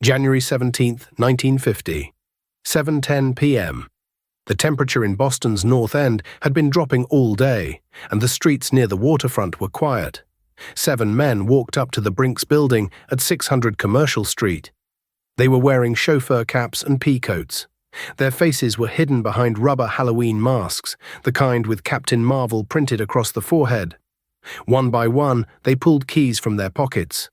January 17, 1950, 7:10 p.m. The temperature in Boston's North End had been dropping all day, and the streets near the waterfront were quiet. 7 men walked up to the Brink's building at 600 Commercial Street. They were wearing chauffeur caps and pea coats. Their faces were hidden behind rubber Halloween masks, the kind with Captain Marvel printed across the forehead. One by one, they pulled keys from their pockets.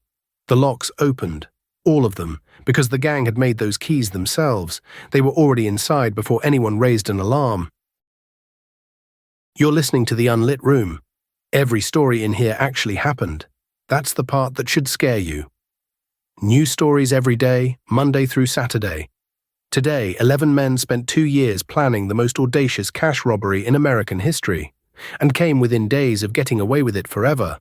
The locks opened, all of them, because the gang had made those keys themselves. They were already inside before anyone raised an alarm. You're listening to the Unlit Room. Every story in here actually happened. That's the part that should scare you. New stories every day, Monday through Saturday. Today, 11 men spent 2 years planning the most audacious cash robbery in American history, and came within days of getting away with it forever.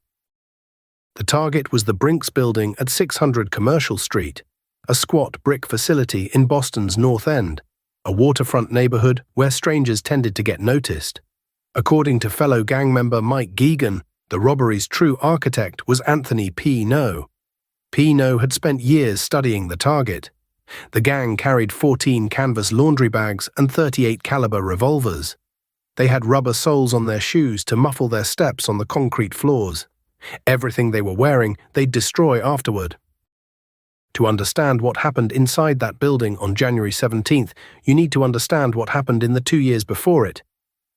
The target was the Brink's building at 600 Commercial Street, a squat brick facility in Boston's North End, a waterfront neighborhood where strangers tended to get noticed. According to fellow gang member Mike Geegan, the robbery's true architect was Anthony P. No. P. No had spent years studying the target. The gang carried 14 canvas laundry bags and 38 caliber revolvers. They had rubber soles on their shoes to muffle their steps on the concrete floors. Everything they were wearing they'd destroy afterward. To understand what happened inside that building on January 17th, you need to understand what happened in the 2 years before it.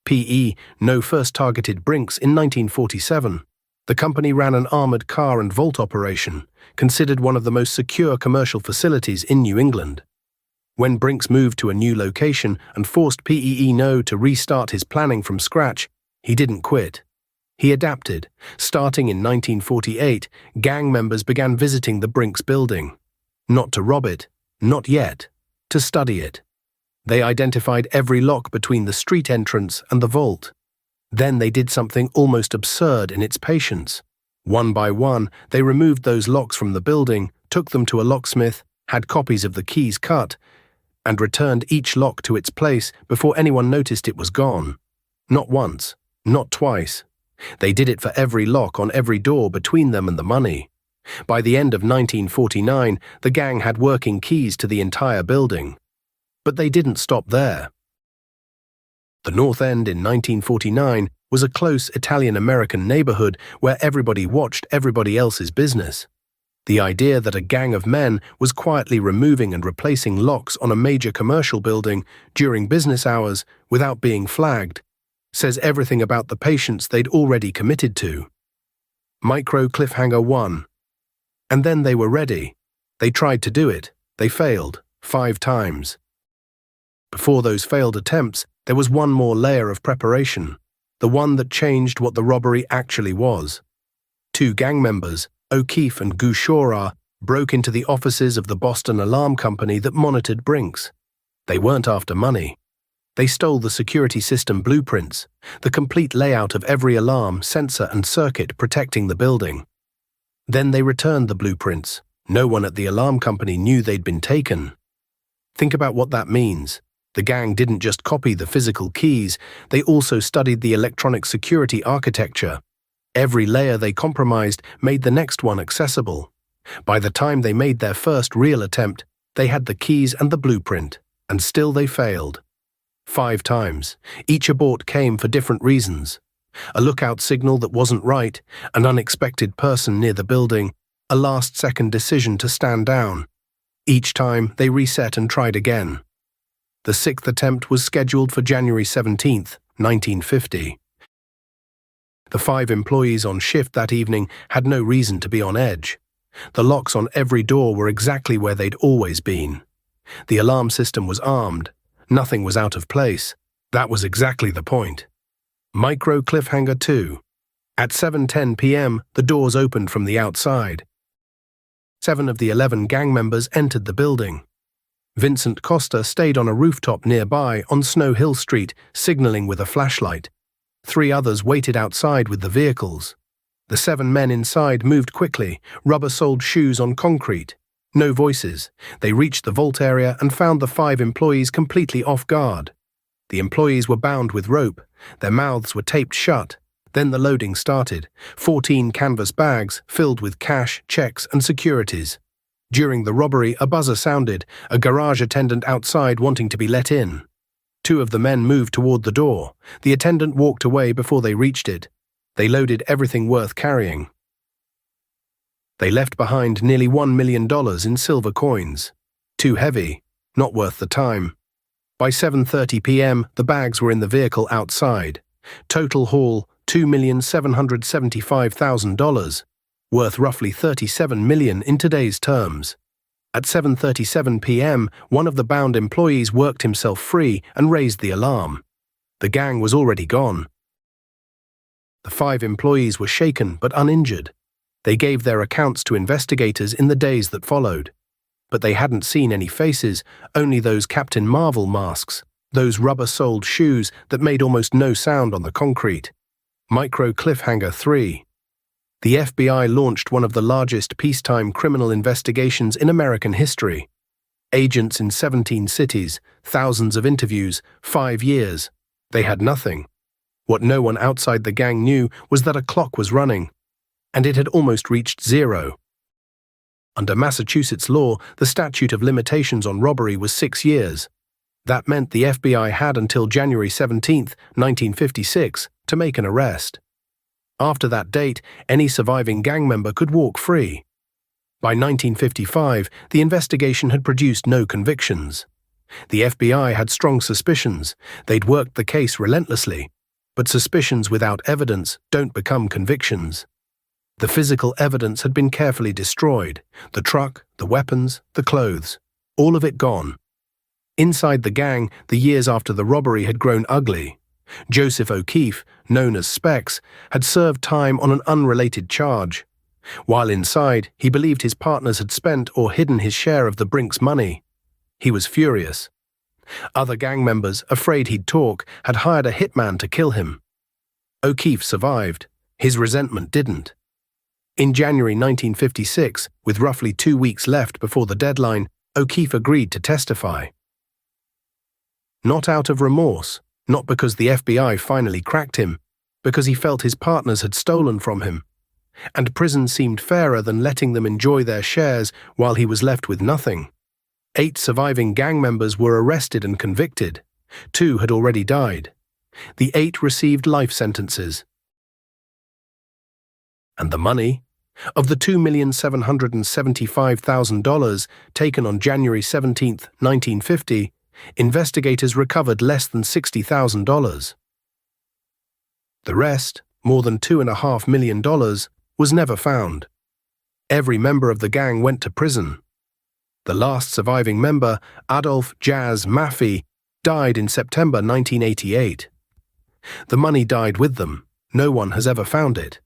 P.E. No first targeted Brink's in 1947. The company ran an armored car and vault operation, considered one of the most secure commercial facilities in New England. When Brink's moved to a new location and forced P.E. No to restart his planning from scratch, he didn't quit. He adapted. Starting in 1948, gang members began visiting the Brink's building. Not to rob it, not yet, to study it. They identified every lock between the street entrance and the vault. Then they did something almost absurd in its patience. One by one, they removed those locks from the building, took them to a locksmith, had copies of the keys cut, and returned each lock to its place before anyone noticed it was gone. Not once, not twice. They did it for every lock on every door between them and the money. By the end of 1949, the gang had working keys to the entire building. But they didn't stop there. The North End in 1949 was a close Italian-American neighborhood where everybody watched everybody else's business. The idea that a gang of men was quietly removing and replacing locks on a major commercial building during business hours without being flagged says everything about the patience they'd already committed to. Micro cliffhanger 1. And then they were ready. They tried to do it. They failed 5 times. Before those failed attempts, there was one more layer of preparation, the one that changed what the robbery actually was. 2 gang members, O'Keefe and Gouchora, broke into the offices of the Boston Alarm Company that monitored Brink's. They weren't after money. They stole the security system blueprints, the complete layout of every alarm, sensor and circuit protecting the building. Then they returned the blueprints. No one at the alarm company knew they'd been taken. Think about what that means. The gang didn't just copy the physical keys, they also studied the electronic security architecture. Every layer they compromised made the next one accessible. By the time they made their first real attempt, they had the keys and the blueprint, and still they failed. 5 times. Each abort came for different reasons. A lookout signal that wasn't right, an unexpected person near the building, a last-second decision to stand down. Each time, they reset and tried again. The 6th attempt was scheduled for January 17, 1950. The 5 employees on shift that evening had no reason to be on edge. The locks on every door were exactly where they'd always been. The alarm system was armed. Nothing was out of place. That was exactly the point. Micro cliffhanger 2. At 7:10 p.m., the doors opened from the outside. 7 of the 11 gang members entered the building. Vincent Costa stayed on a rooftop nearby on Snow Hill Street, signaling with a flashlight. 3 others waited outside with the vehicles. The 7 men inside moved quickly, rubber-soled shoes on concrete. No voices. They reached the vault area and found the 5 employees completely off guard. The employees were bound with rope. Their mouths were taped shut. Then the loading started. 14 canvas bags filled with cash, checks, and securities. During the robbery, a buzzer sounded, a garage attendant outside wanting to be let in. Two of the men moved toward the door. The attendant walked away before they reached it. They loaded everything worth carrying. They left behind nearly $1 million in silver coins. Too heavy, not worth the time. By 7:30 p.m., the bags were in the vehicle outside. Total haul, $2,775,000, worth roughly $37 million in today's terms. At 7:37 p.m., one of the bound employees worked himself free and raised the alarm. The gang was already gone. The 5 employees were shaken but uninjured. They gave their accounts to investigators in the days that followed. But they hadn't seen any faces, only those Captain Marvel masks, those rubber-soled shoes that made almost no sound on the concrete. Micro Cliffhanger 3. The FBI launched one of the largest peacetime criminal investigations in American history. Agents in 17 cities, thousands of interviews, 5 years. They had nothing. What no one outside the gang knew was that a clock was running, and it had almost reached 0. Under Massachusetts law, the statute of limitations on robbery was 6 years. That meant the FBI had until January 17, 1956, to make an arrest. After that date, any surviving gang member could walk free. By 1955, the investigation had produced no convictions. The FBI had strong suspicions. They'd worked the case relentlessly. But suspicions without evidence don't become convictions. The physical evidence had been carefully destroyed. The truck, the weapons, the clothes. All of it gone. Inside the gang, the years after the robbery had grown ugly. Joseph O'Keefe, known as Specs, had served time on an unrelated charge. While inside, he believed his partners had spent or hidden his share of the Brink's money. He was furious. Other gang members, afraid he'd talk, had hired a hitman to kill him. O'Keefe survived. His resentment didn't. In January 1956, with roughly 2 weeks left before the deadline, O'Keefe agreed to testify. Not out of remorse, not because the FBI finally cracked him, because he felt his partners had stolen from him. And prison seemed fairer than letting them enjoy their shares while he was left with nothing. 8 surviving gang members were arrested and convicted. 2 had already died. The 8 received life sentences. And the money? Of the $2,775,000 taken on January 17, 1950, investigators recovered less than $60,000. The rest, more than $2.5 million, was never found. Every member of the gang went to prison. The last surviving member, Adolph Jazz Maffei, died in September 1988. The money died with them. No one has ever found it.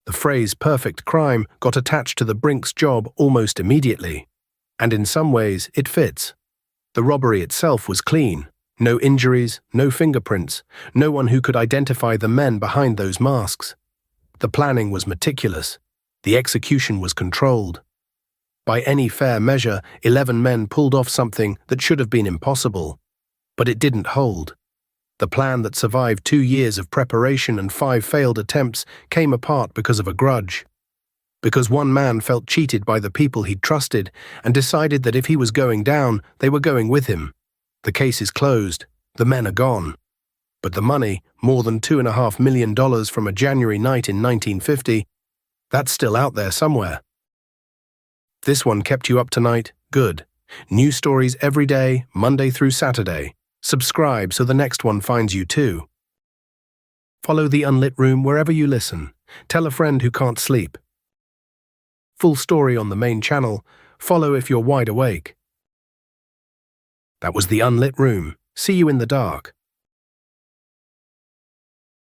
The phrase perfect crime got attached to the Brink's job almost immediately. And in some ways, it fits. The robbery itself was clean. No injuries, no fingerprints, no one who could identify the men behind those masks. The planning was meticulous. The execution was controlled. By any fair measure, 11 men pulled off something that should have been impossible. But it didn't hold. The plan that survived 2 years of preparation and 5 failed attempts came apart because of a grudge. Because one man felt cheated by the people he'd trusted and decided that if he was going down, they were going with him. The case is closed. The men are gone. But the money, more than $2.5 million from a January night in 1950, that's still out there somewhere. This one kept you up tonight? Good. New stories every day, Monday through Saturday. Subscribe so the next one finds you too. Follow the Unlit Room wherever you listen. Tell a friend who can't sleep. Full story on the main channel. Follow if you're wide awake. That was the Unlit Room. See you in the dark.